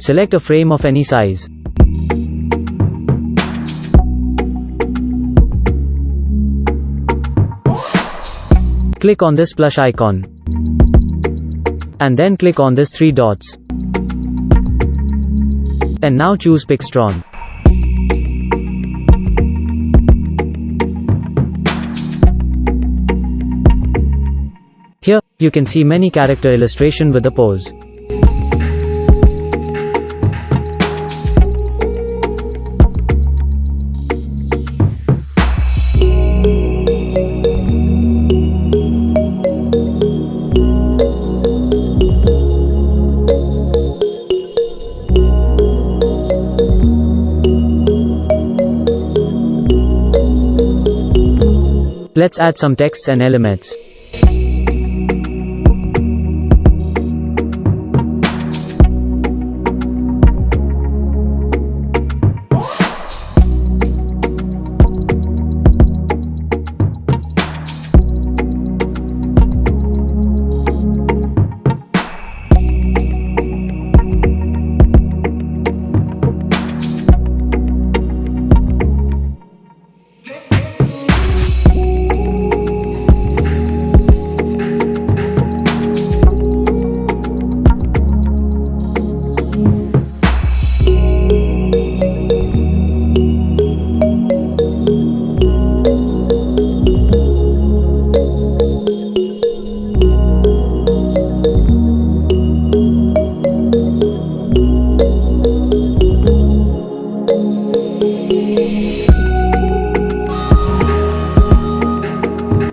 Select a frame of any size. Click on this plush icon. And then click on this 3 dots. And now choose Pixton. Here, you can see many character illustration with the pose. Let's add some text and elements.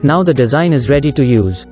Now the design is ready to use.